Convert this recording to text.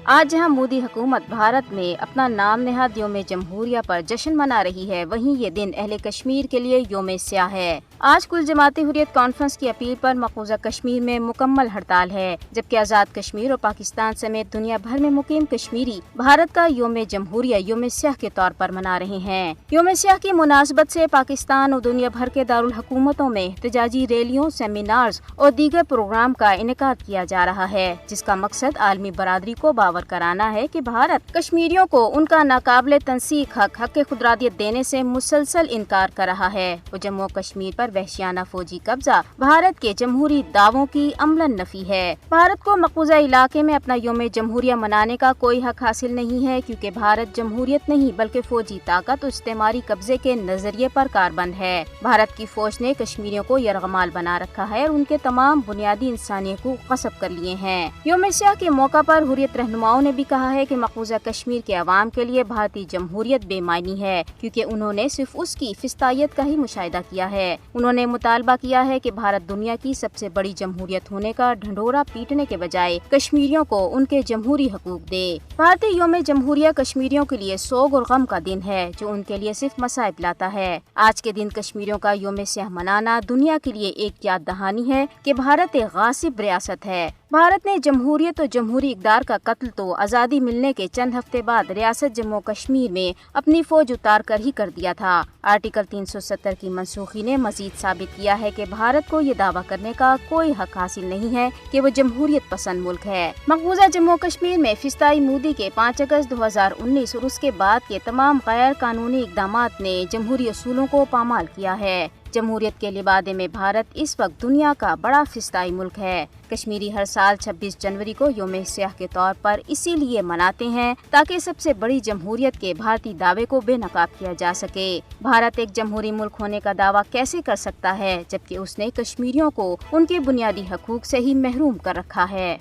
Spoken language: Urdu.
آج جہاں مودی حکومت بھارت میں اپنا نام نہاد یوم جمہوریہ پر جشن منا رہی ہے، وہیں یہ دن اہل کشمیر کے لیے یوم سیاہ ہے۔ آج کل جماعت حریت کانفرنس کی اپیل پر مقبوضہ کشمیر میں مکمل ہڑتال ہے، جبکہ آزاد کشمیر اور پاکستان سمیت دنیا بھر میں مقیم کشمیری بھارت کا یوم جمہوریہ یوم سیاہ کے طور پر منا رہے ہیں۔ یوم سیاہ کی مناسبت سے پاکستان اور دنیا بھر کے دارالحکومتوں میں احتجاجی ریلیوں، سیمینارز اور دیگر پروگرام کا انعقاد کیا جا رہا ہے، جس کا مقصد عالمی برادری کو باور کرانا ہے کہ بھارت کشمیریوں کو ان کا ناقابل تنسیق حق خودارادیت دینے سے مسلسل انکار کر رہا ہے اور جموں کشمیر پر وحشیانہ فوجی قبضہ بھارت کے جمہوری دعووں کی عملاً نفی ہے۔ بھارت کو مقبوضہ علاقے میں اپنا یوم جمہوریہ منانے کا کوئی حق حاصل نہیں ہے، کیونکہ بھارت جمہوریت نہیں بلکہ فوجی طاقت اور استعماری قبضے کے نظریے پر کاربند ہے۔ بھارت کی فوج نے کشمیریوں کو یرغمال بنا رکھا ہے اور ان کے تمام بنیادی انسانی حقوق غصب کر لیے ہیں۔ یوم سیاہ کے موقع پر حریت رہنماؤں نے بھی کہا ہے کہ مقبوضہ کشمیر کے عوام کے لیے بھارتی جمہوریت بے معنی ہے، کیونکہ انہوں نے صرف اس کی فسطائیت کا ہی مشاہدہ کیا ہے۔ انہوں نے مطالبہ کیا ہے کہ بھارت دنیا کی سب سے بڑی جمہوریت ہونے کا ڈھنڈورا پیٹنے کے بجائے کشمیریوں کو ان کے جمہوری حقوق دے۔ بھارتی یوم جمہوریہ کشمیریوں کے لیے سوگ اور غم کا دن ہے، جو ان کے لیے صرف مصائب لاتا ہے۔ آج کے دن کشمیریوں کا یوم سیاہ منانا دنیا کے لیے ایک یاد دہانی ہے کہ بھارت ایک غاصب ریاست ہے۔ بھارت نے جمہوریت اور جمہوری اقدار کا قتل تو آزادی ملنے کے چند ہفتے بعد ریاست جموں کشمیر میں اپنی فوج اتار کر ہی کر دیا تھا۔ آرٹیکل 370 کی منسوخی نے مزید ثابت کیا ہے کہ بھارت کو یہ دعویٰ کرنے کا کوئی حق حاصل نہیں ہے کہ وہ جمہوریت پسند ملک ہے۔ مقبوضہ جموں کشمیر میں فسطائی مودی کے 5 اگست 2019 اور اس کے بعد کے تمام غیر قانونی اقدامات نے جمہوری اصولوں کو پامال کیا ہے۔ جمہوریت کے لبادے میں بھارت اس وقت دنیا کا بڑا فسطائی ملک ہے۔ کشمیری ہر سال 26 جنوری کو یوم سیاہ کے طور پر اسی لیے مناتے ہیں تاکہ سب سے بڑی جمہوریت کے بھارتی دعوے کو بے نقاب کیا جا سکے۔ بھارت ایک جمہوری ملک ہونے کا دعویٰ کیسے کر سکتا ہے جبکہ اس نے کشمیریوں کو ان کے بنیادی حقوق سے ہی محروم کر رکھا ہے؟